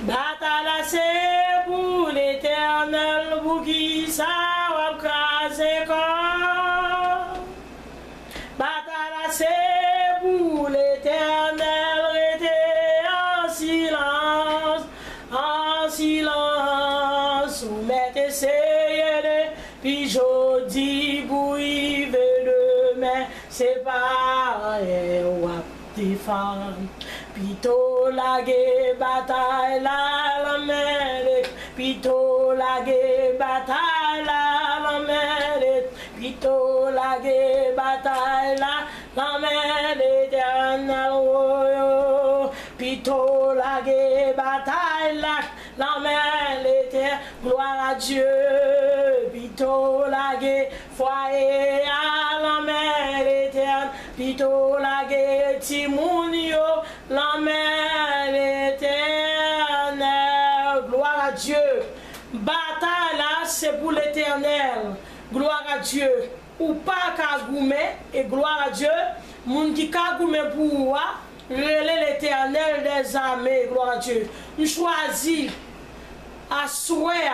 Bataille c'est pour l'éternel, pour qui ça va craser corps. Bataille c'est pour l'éternel, rester en silence. Ou mettez essayez puis jodi pour y demain, c'est pas des femmes. Pito lage bataille la mele, pito lage bataille la mele, pito lage bataille la mele, éternel woyo, pito lage bataille la mele, gloire à Dieu, pito lage foyer à la mele, éternel, pito lage timonio. La mer éternelle, gloire à Dieu. Bataille là, c'est pour l'éternel. Gloire à Dieu. Ou pas kagoumé, et gloire à Dieu. Moun qui kagoumé pour moi, l'éternel des armées, gloire à Dieu. Nous choisissons à souhait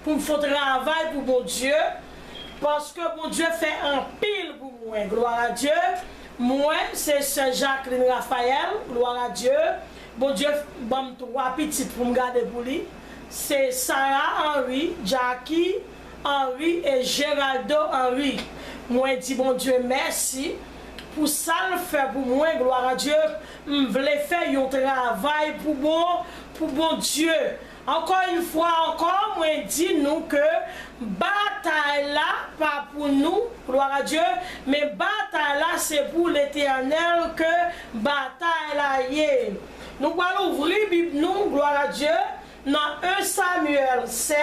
pour faire travail pour mon Dieu. Parce que mon Dieu fait un pile pour moi, gloire à Dieu. Moi, c'est Saint-Jacques Raphaël, gloire à Dieu. Bon Dieu, bon, 3 petites pour me garder pour lui. C'est Sarah Henry, Jackie Henry et Géraldo Henry. Moi, dis bon Dieu, merci pour ça le fait pour moi, gloire à Dieu. Je voulais faire un travail pour bon Dieu. Encore une fois, moi dis nous que bataille là, pas pour nous, gloire à Dieu, mais bataille là, c'est pour l'éternel que bataille là y est. Nous allons ouvrir la Bible, nous, gloire à Dieu, dans 1 Samuel 7,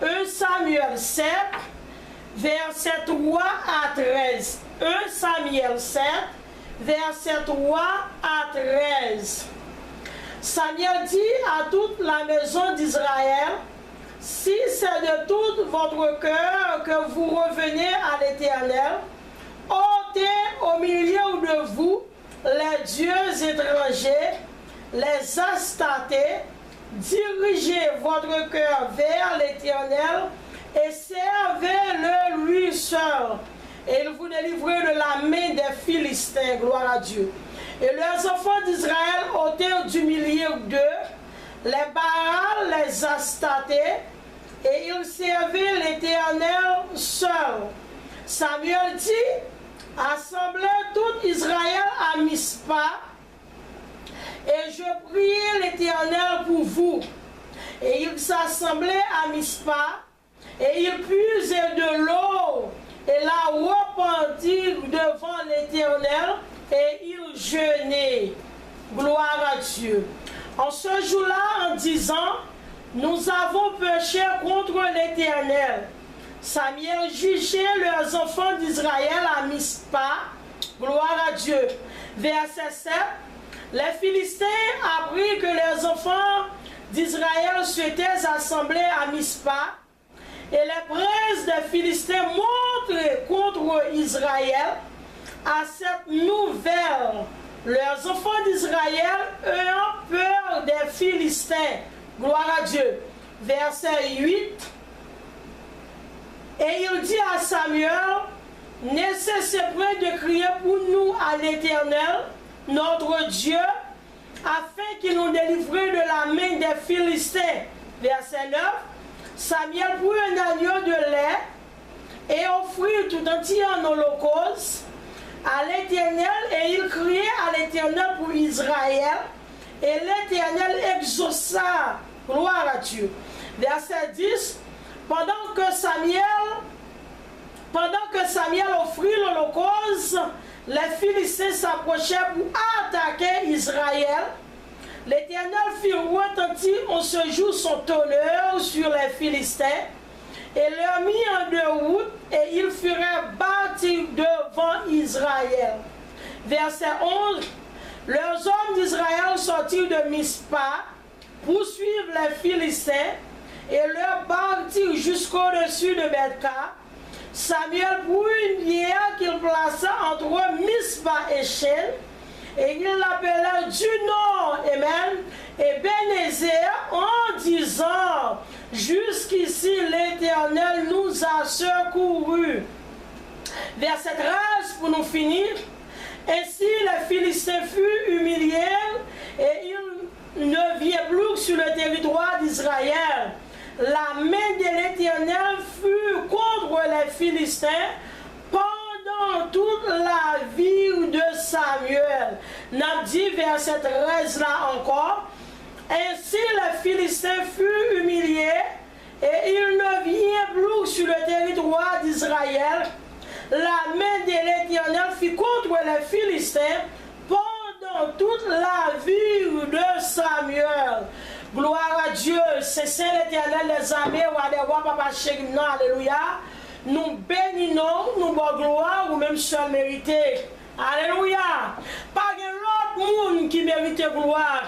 1 Samuel 7, verset 3 à 13. 1 Samuel 7, verset 3 à 13. Samuel dit à toute la maison d'Israël, si c'est de tout votre cœur que vous revenez à l'Éternel, ôtez au milieu de vous les dieux étrangers, les astatés, dirigez votre cœur vers l'Éternel et servez-le lui seul. Et il vous délivrera de la main des Philistins, gloire à Dieu. Et les enfants d'Israël ôtèrent du milieu d'eux les Baals, les Astatés, et ils servaient l'Éternel seul. Samuel dit, assemblez tout Israël à Mispa, et je priai l'Éternel pour vous. Et ils s'assemblaient à Mispa, et ils puisaient de l'eau, et la repentirent devant l'Éternel, et ils jeûnaient. Gloire à Dieu. En ce jour-là, en disant, nous avons péché contre l'Éternel. Samuel jugeait leurs enfants d'Israël à Mispa. Gloire à Dieu. Verset 7. Les Philistins apprirent que les enfants d'Israël s'étaient assemblés à Mispa. Et les princes des Philistins montrent contre Israël. À cette nouvelle, leurs enfants d'Israël ayant peur des Philistins. Gloire à Dieu. Verset 8. Et il dit à Samuel, ne cessez point de crier pour nous à l'Éternel, notre Dieu, afin qu'il nous délivre de la main des Philistins. Verset 9. Samuel prit un agneau de lait et offrit tout entier en holocauste à l'Éternel, et il criait à l'Éternel pour Israël, et l'Éternel exauça. Gloire à Dieu. Verset 10. Pendant que Samuel offrit l'holocauste, les Philistins s'approchaient pour attaquer Israël. L'Éternel fit retentir en ce jour son tonnerre sur les Philistins et leur mit en déroute, et ils furent bâtis devant Israël. Verset 11. Leurs hommes d'Israël sortirent de Mispa, poursuivre les Philistins et leur bâtirent jusqu'au-dessus de Bethka. Samuel prit une bière qu'il plaça entre Mispa et Shen, et ils l'appelèrent du nom, amen, Ebenezer, en disant, jusqu'ici l'Éternel nous a secourus. Verset 13 pour nous finir. Ainsi les Philistins furent humiliés et ils ne virent plus sur le territoire d'Israël. La main de l'Éternel fut contre les Philistins pendant toute la vie de Samuel. N'a dit verset 13 là encore. Ainsi les Philistins furent humiliés et ils ne virent plus sur le territoire d'Israël. La main de l'Éternel fut contre les Philistins pendant toute la vie de Samuel. Gloire à Dieu, c'est Saint l'Éternel des armées, Papa Chérino, alléluia. Nous bénissons, nous bonne gloire, ou même seul mérité. Alléluia. Pas de l'autre monde qui mérite gloire,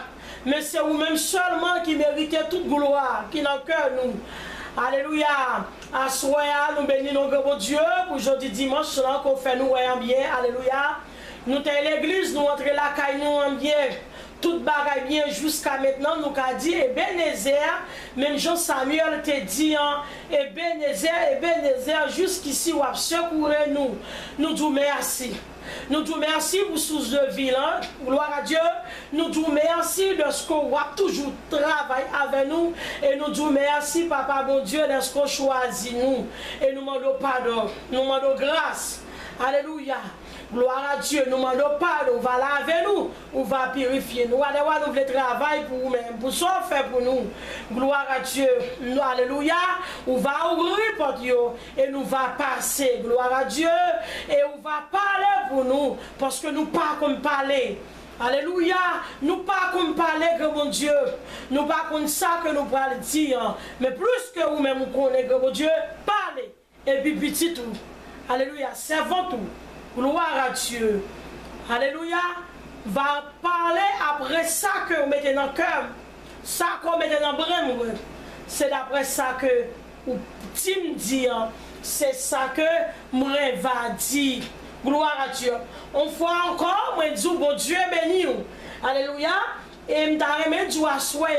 mais c'est vous-même seulement qui méritez toute gloire, qui n'a cœur nous. Alléluia. À soi, nous bénissons notre Dieu pour jeudi dimanche, qu'on fait nous voyons bien. Alléluia. Nous sommes l'église, nous entrons la caille, nous en bien. Tout bagaille bien jusqu'à maintenant, nous avons dit Ebenezer, même Jean Samuel te dit, Ebenezer, jusqu'ici, ou a secouru nous. Nous disons merci. Nous disons merci pour source de vie. Gloire à Dieu. Nous disons merci de ce qu'on a toujours travaillé avec nous. Et nous disons merci, Papa bon Dieu, de ce qu'on choisit nous. Et nous demandons pardon. Nous demandons grâce. Alléluia. Gloire à Dieu, nous demandons pardon, on va laver nous, on va purifier nous, allez voir nous le travail pour vous-même, pour ce qu'on fait pour nous. Gloire à Dieu, nous, alléluia, on va ouvrir porte et nous va passer, gloire à Dieu, et on va parler pour nous, parce que nous pas comme parler. Alléluia, nous pas comme parler que mon Dieu, nous pas comme ça que nous parlons dire, mais plus que vous-même vous connaissez que mon Dieu, parlez, et puis petit tout. Alléluia, servons tout. Gloire à Dieu. Alléluia. Va parler après ça que vous mettez dans le cœur. Ça que vous mettez dans le bras. C'est d'après ça que vous me dites. C'est ça que moi va dire. Gloire à Dieu. On fois encore, moi dis bon Dieu béni. Alléluia. Et je me dis à soi,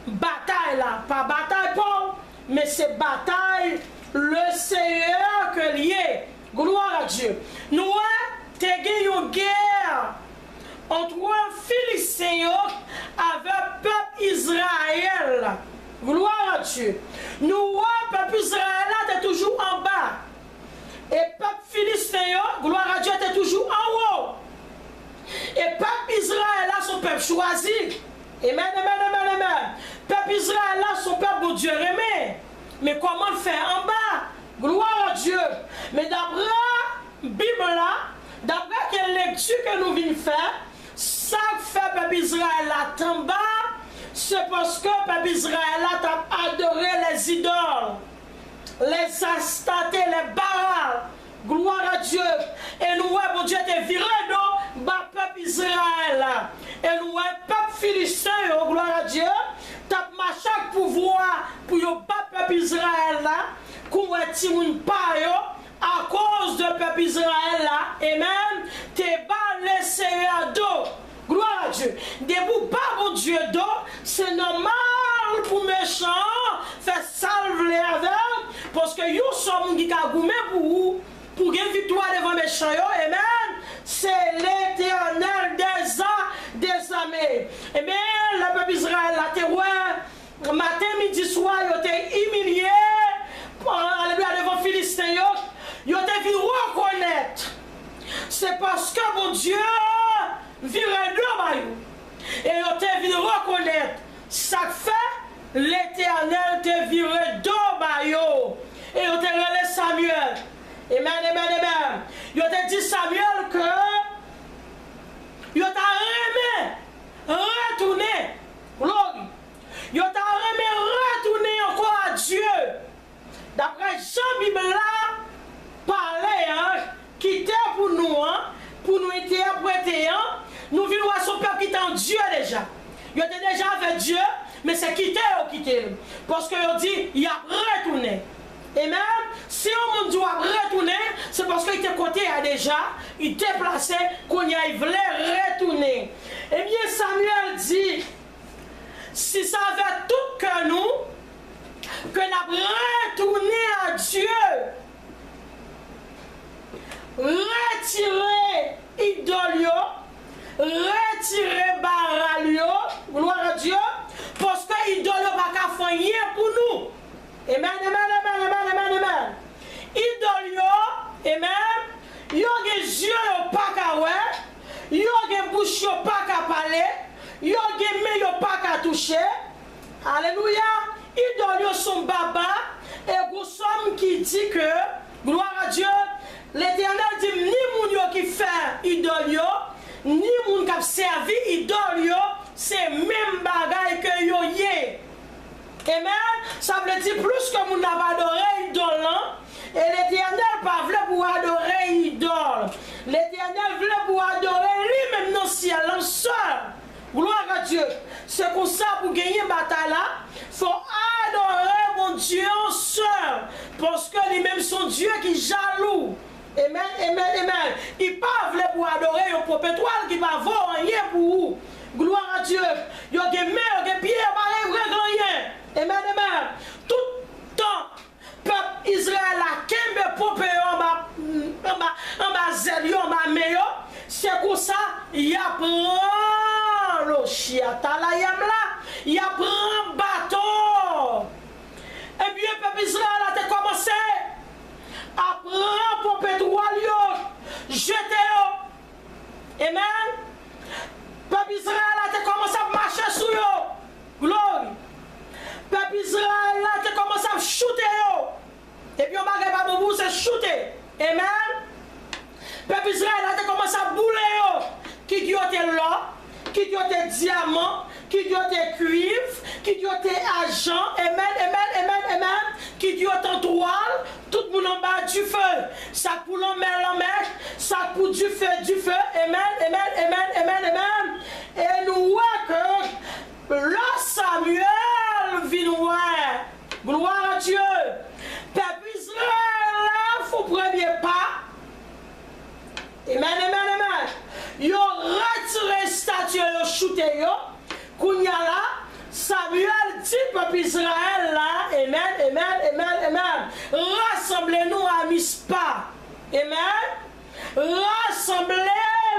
bataille là. Pas bataille pour, mais c'est bataille le Seigneur que lié. Gloire à Dieu. Nous avons une guerre entre un Philistin avec le peuple Israël. Gloire à Dieu. Nous avons le peuple Israël est toujours en bas. Et le peuple Philistin, gloire à Dieu, est toujours en haut. Et le peuple Israël, son peuple choisi. Amen, amen, amen, amen. Le peuple Israël, son peuple, bon Dieu, aimé. Mais comment le faire en bas? Gloire à Dieu. Mais d'après la Bible là, d'après quelle lecture que nous venons faire, ça fait peuple Israël là en bas, c'est parce que peuple Israël là a adoré les idoles, les astatés, les Baals. Gloire à Dieu. Et nous, bon Dieu, te viré dans le peuple Israël là. Et nous, peuple philistin, gloire à Dieu, t'as marché pouvoir pour le peuple Israël là. Qu'on va à cause de peuple Israël là, et même t'es pas laissé à dos. Gloire à Dieu. Debout pas mon Dieu d'eau, c'est normal pour méchants faire salver avec, parce que vous sommes qui a goumé pour gagner victoire devant méchants. Amen. C'est l'Éternel des armées. Et bien, le peuple Israël là, t'es ouais, matin, midi, soir, il était humilié. Alléluia, devant Philistins, ils ont vu reconnaître. C'est parce que mon Dieu virait de et ils ont vu reconnaître. Ça fait l'Éternel te virait de et ils ont relé Samuel. Amen, amen, amen. Ils ont dit Samuel que ils ont aimé retourner. Gloire. Ils ont aimé retourner encore à Dieu. D'après Jean-Bible là, parlait, qui était pour nous interpréter, nous vivons à son peuple qui était en Dieu déjà. Il était déjà avec Dieu, mais c'est quitté ou quitté. Parce qu'il dit, il a retourné. Et même, si on doit retourner, c'est parce qu'il était côté déjà, il était placé, qu'on y a voulu retourner. Eh bien, Samuel dit, si ça avait tout que nous, que nous retourné à Dieu, retirer idolio, retirer baralio, gloire à Dieu, parce que idolio va pas faire rien pour nous. Amen, amen, amen, amen, amen, amen. Idolio, amen, yo ge yeux yo pas qu'à ouais, yo ge bouche yo pas qu'à parler, yo ge main yo pas qu'à toucher. Alléluia. Idolio son baba et Goussom qui dit que, gloire à Dieu, l'Éternel dit ni moun yo qui fait idolio, ni moun qui a servi idolio, c'est même bagaille que yo yé. Amen. Ça veut dire plus que moun n'a pas adoré idole, et l'Éternel pas voulu pour adorer idole. L'Éternel voulait pour adorer lui-même dans le ciel, en seul. Gloire à Dieu. C'est pour ça, pour gagner une bataille là, il faut adorer mon Dieu en seul. Parce que lui-même, son Dieu qui est jaloux. Amen, amen, amen. Il pas voulu pour adorer un propre étoile qui va voir rien pour vous. Gloire à Dieu. Il y a des mains, il y a des pieds, il y a rien. Amen, amen. Tout temps, peuple Israël a kembe popé en bas zèle, en bas meilleur. C'est pour ça, il y a prend le chiata la yam là, il y a prend bâton. Et bien, peuple Israël a commencé à prendre pour pétrole, jeter. Amen. Peuple Israël a commencé à marcher sur eux. Gloire. Peuple Israël a commencé à shooter. Et puis on va pas beaucoup, c'est shooter. Amen. Peuple Israël a commencé à bouler. Qui dit était là, qui dit était diamant, qui dit était cuivre, qui dit était argent. Amen, amen, amen, amen. Qui dit était toile, tout le monde en bas du feu. Ça pour l'en mer, ça pour du feu. Amen, amen, amen, amen, amen. Et nous voyons que là Samuel vient voir. Gloire à Dieu. Peuple Israël, il faut premier pas. Amen, amen, amen. Yo retiré statue, yo shooté yo. Kounya là, Samuel dit peuple Israël là, amen, amen, amen, amen. Rassemblez-nous à Mispa. Amen. Rassemblez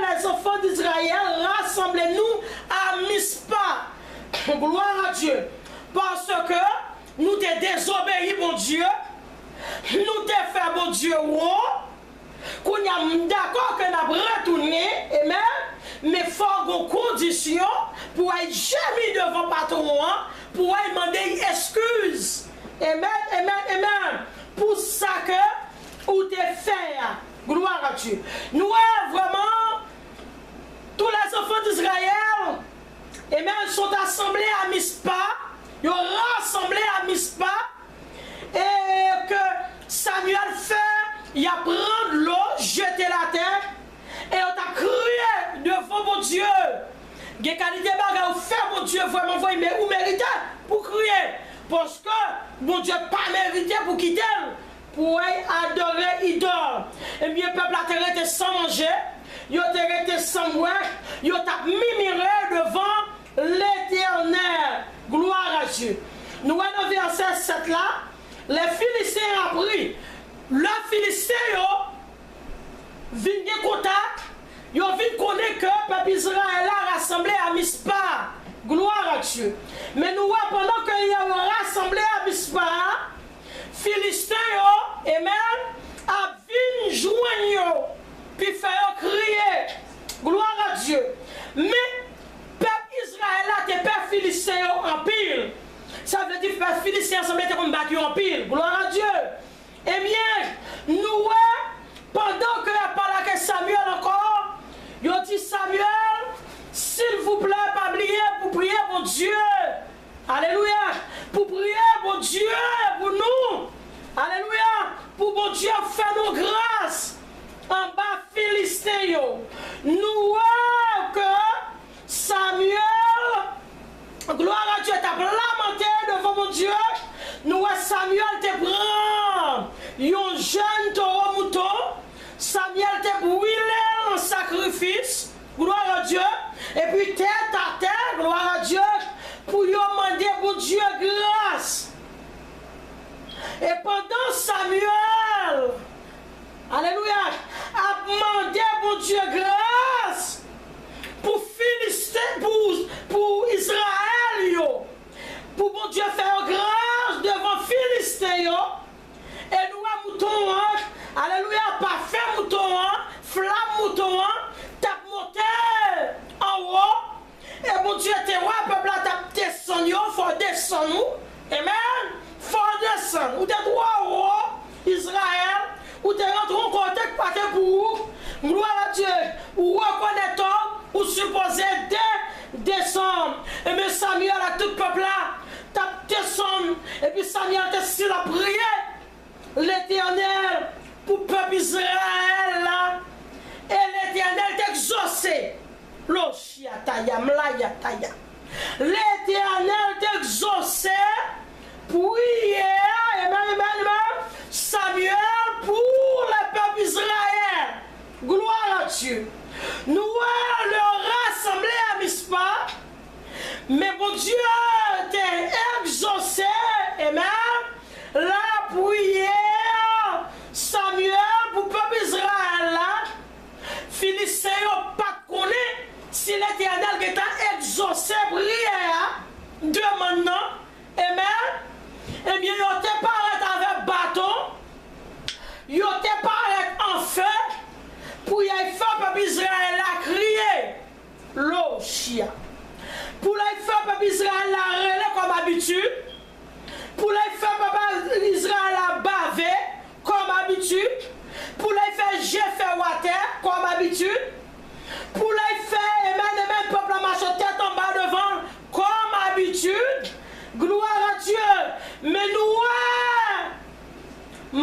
les enfants d'Israël, rassemblez-nous à Mispa. Gloire à Dieu. Parce que nous t'es désobéi, mon Dieu. Nous t'es fait, mon Dieu, qu'on y d'accord que nous avons retourné, amen, mais il faut une condition pour être jamais devant le patron, pour demander excuse. Amen, amen, amen. Pour ça que ou t'es fait. Gloire à Dieu. Nous vraiment, tous les enfants d'Israël, amen, sont assemblés à Mispa. Ils ont rassemblé à Mispa. Et que Samuel fait, il a pris l'eau, jeté la terre, et on a crié devant mon Dieu. Des qualités bagarre fait mon Dieu vraiment mais vous méritez pour crier. Parce que mon Dieu pas mérité pour quitter, pour adorer idole. Et bien le peuple a été sans manger, il a été sans boire, il a miméré devant l'Éternel. Gloire à Dieu. Nous voyons verset 7 là, les Philistins ont pris. Le Philistin, vient de contact, ils viennent connaître que le peuple Israël a rassemblé à Mispa. Gloire à Dieu. Mais nous voyons pendant qu'ils ont rassemblé à Mispa, Philistin, amen, a vu joindre, puis faire crier. Gloire à Dieu. Mais le peuple Israël a été peuple Philistin en pile. Ça veut dire que le peuple Philistin s'en mettait comme battu en pile. Gloire à Dieu. Eh bien, nous, pendant que a parlé avec Samuel encore, il a dit Samuel, s'il vous plaît, pas oublier pour prier pour Dieu. Alléluia. Pour prier pour Dieu, pour nous. Alléluia. Pour bon Dieu faire nos grâces. En bas, Philistin, nous que Samuel, gloire à Dieu, t'a lamenté devant mon Dieu. Nous, Samuel te prend un jeune taureau mouton. Samuel te brûlé en sacrifice. Gloire à tête à terre, gloire à Dieu, pour lui demander pour Dieu grâce. Et pendant Samuel, alléluia, a demandé pour Dieu grâce pour Philistin, pour Israël, yo, pour bon Dieu faire grâce devant Philistin, yo, et nous à mouton, alléluia, parfait mouton, flamme mouton, tape monté en haut, et bon Dieu te roi, peuple a tape descend, yo, faut descendre nous, amen, faut descendre, ou t'es droit en haut, Israël, ou t'es rentré en contact parce que pour gloire à Dieu, ou reconnaître, ou supposé descendre. Et mais Samuel a tout le peuple là, t'as descendu. Et puis Samuel t'a si la prière, l'Éternel, pour le peuple Israël là. Et l'Éternel t'a exaucé. L'Éternel t'a exaucé. Prière, amen, Samuel pour le peuple Israël. Gloire à Dieu. Nous le rassembler à Mispa, mais bon Dieu t'a exaucé, amen, la prière, Samuel, pour le peuple Israël, là, Philistin n'a pas connu si l'Éternel t'a exaucé prière, de maintenant, amen, eh bien, il n'a pas arrêté avec bâton, il n'a pas arrêté en feu, pour y faire peuple Israël a crié l'eau chia. Pour y faire peuple Israël a relé comme habitude. Pour y faire peuple Israël a bavé comme habitude. Pour y faire j'ai fait water comme habitude. Pour y faire même peuple a marché tête en bas devant comme habitude. Gloire à Dieu. Mais nous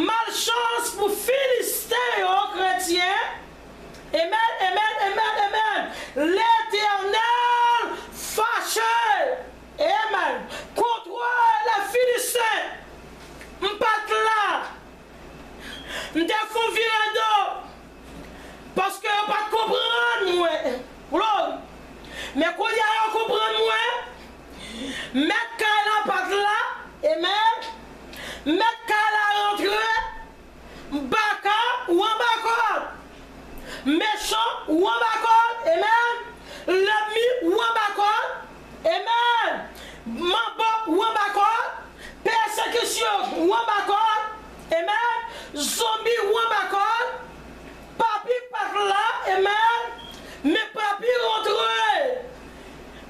malchance pour Philistins aux chrétiens. Amen, amen, amen, amen. L'Éternel fâché, amen, contre les Philistins. M'pat là, m'defon virando, parce que on pas comprendre moi. Mais quand il y a comprendre moi, mettre qu'à pas là, amen, mettre qu'à la rentrée, m'baka ou en baka. Méchant ou en bacon, amen. L'ennemi ou en bacon, amen. Mamba ou en bacon, persécution ou en bacon, amen. Zombie ou en bacon, papi par là, amen. Mais papi rentre.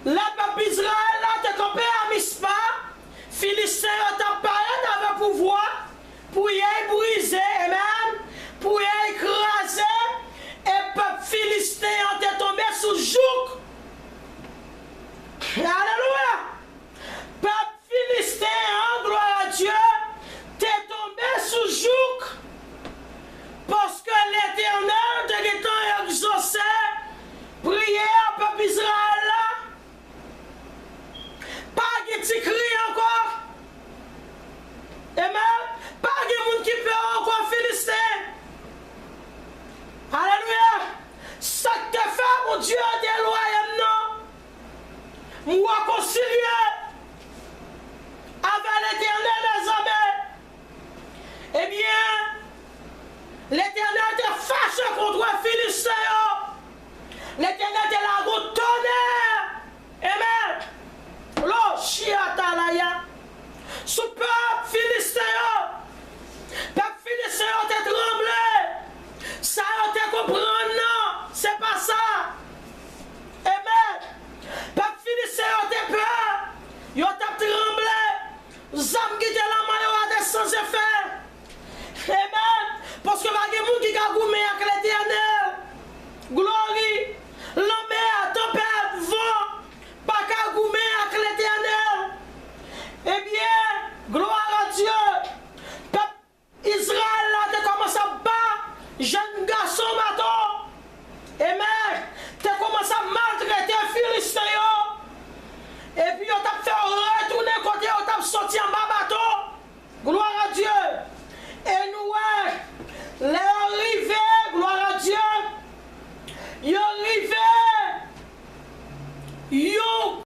La papi Israël là, t'es campé à Mispa. Philistin t'a parlé avec pouvoir pour y briser, amen. Pour y écraser. Et peuple philistin est tombé sous joug. Alléluia. Peuple philistin, gloire à Dieu, t'es tombé sous joug. Parce que l'Éternel t'a exaucé. Prière, peuple Israël là. Pas de petit cri encore. Amen. Pas de monde qui peut encore philistin. Alléluia. Ça te fait, mon Dieu, des lois, non. Moi, Yo